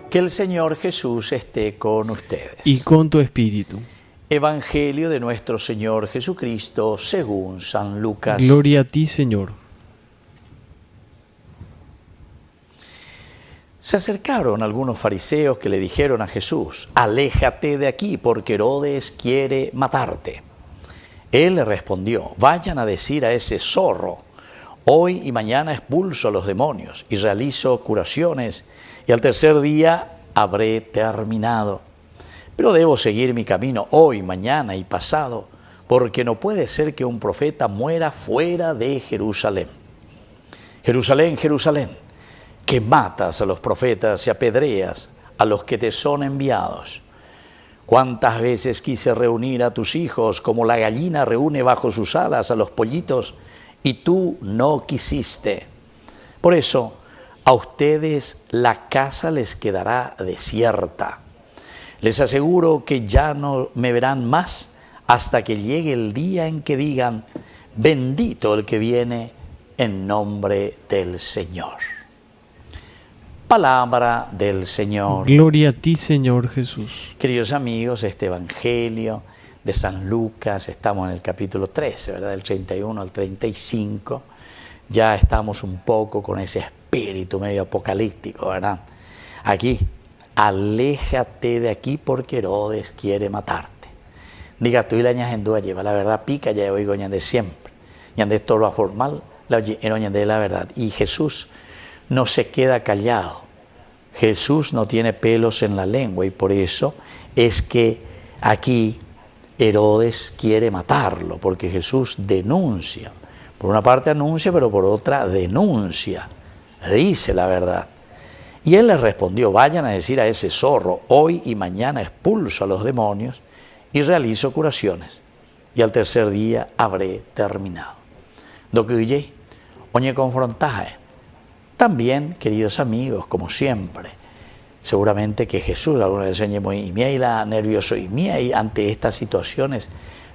Que el Señor Jesús esté con ustedes. Y con tu espíritu. Evangelio de nuestro Señor Jesucristo según San Lucas. Gloria a ti, Señor. Se acercaron algunos fariseos que le dijeron a Jesús: aléjate de aquí, porque Herodes quiere matarte. Él le respondió: vayan a decir a ese zorro: hoy y mañana expulso a los demonios y realizo curaciones, y al tercer día habré terminado. Pero debo seguir mi camino hoy, mañana y pasado, porque no puede ser que un profeta muera fuera de Jerusalén. Jerusalén, Jerusalén, que matas a los profetas y apedreas a los que te son enviados. ¿Cuántas veces quise reunir a tus hijos como la gallina reúne bajo sus alas a los pollitos, y tú no quisiste? Por eso, a ustedes la casa les quedará desierta. Les aseguro que ya no me verán más hasta que llegue el día en que digan: bendito el que viene en nombre del Señor. Palabra del Señor. Gloria a ti, Señor Jesús. Queridos amigos, este Evangelio de San Lucas, estamos en el capítulo 13, ¿verdad? Del 31 al 35. Ya estamos un poco con ese espíritu medio apocalíptico, ¿verdad? Aquí, aléjate de aquí porque Herodes quiere matarte. Diga tú y la ñajendúa lleva la verdad pica, ya oigo de siempre. Ñande todo lo formal, la de la verdad. Y Jesús no se queda callado. Jesús no tiene pelos en la lengua, y por eso es que aquí Herodes quiere matarlo, porque Jesús denuncia. Por una parte anuncia, pero por otra denuncia. Dice la verdad. Y él les respondió: vayan a decir a ese zorro: hoy y mañana expulso a los demonios y realizo curaciones, y al tercer día habré terminado. Do que oye, oñe confrontaje. También, queridos amigos, como siempre, seguramente que Jesús alguna vez enseñó y la nervioso y mía, y ante estas situaciones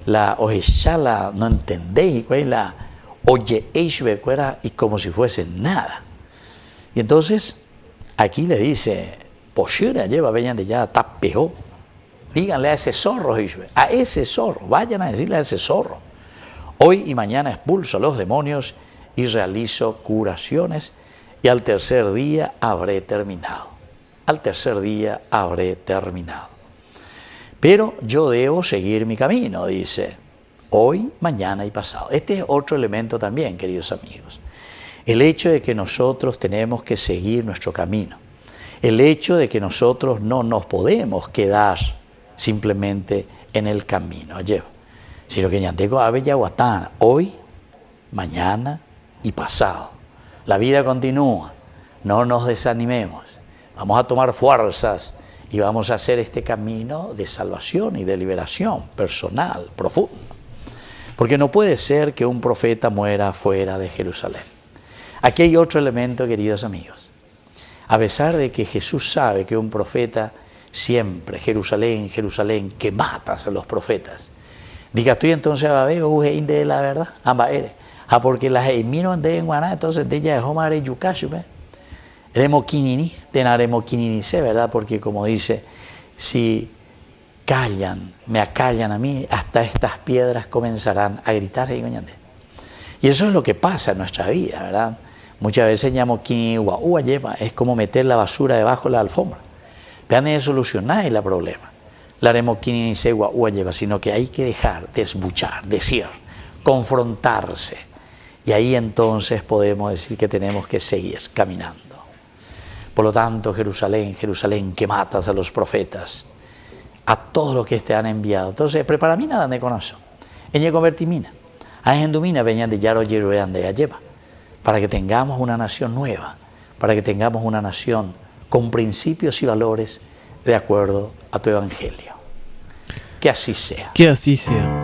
la ojechala no entendéis, la oye y como si fuese nada. Y entonces aquí le dice: poshira lleva veñan de ya tapejó. Díganle a ese zorro, a ese zorro, vayan a decirle a ese zorro: hoy y mañana expulso a los demonios y realizo curaciones, y al tercer día habré terminado. Al tercer día habré terminado. Pero yo debo seguir mi camino, dice, hoy, mañana y pasado. Este es otro elemento también, queridos amigos. El hecho de que nosotros tenemos que seguir nuestro camino. El hecho de que nosotros no nos podemos quedar simplemente en el camino. Sino que ñanteco abellaguatán, hoy, mañana y pasado. La vida continúa, no nos desanimemos, vamos a tomar fuerzas y vamos a hacer este camino de salvación y de liberación personal, profundo. Porque no puede ser que un profeta muera fuera de Jerusalén. Aquí hay otro elemento, queridos amigos. A pesar de que Jesús sabe que un profeta siempre, Jerusalén, Jerusalén, que matas a los profetas. Diga tú entonces a ver, de la verdad, porque las emino de en guaná, entonces de ella es homare yucachu, remoquinini, tenaremoquininice, ¿verdad? Porque como dice, si callan, me acallan a mí, hasta estas piedras comenzarán a gritar. Y eso es lo que pasa en nuestra vida, ¿verdad? Muchas veces lleva, es como meter la basura debajo de la alfombra. Vean de solucionar el problema. La remoquininice lleva, sino que hay que dejar, desbuchar, decir, confrontarse. Y ahí entonces podemos decir que tenemos que seguir caminando. Por lo tanto, Jerusalén, Jerusalén, que matas a los profetas, a todos los que te han enviado. Entonces, prepara mí nada de conocer. Ella convertimina. A endumina venían de Yaro Yeruean de Alleva. Para que tengamos una nación nueva, para que tengamos una nación con principios y valores de acuerdo a tu evangelio. Que así sea. Que así sea.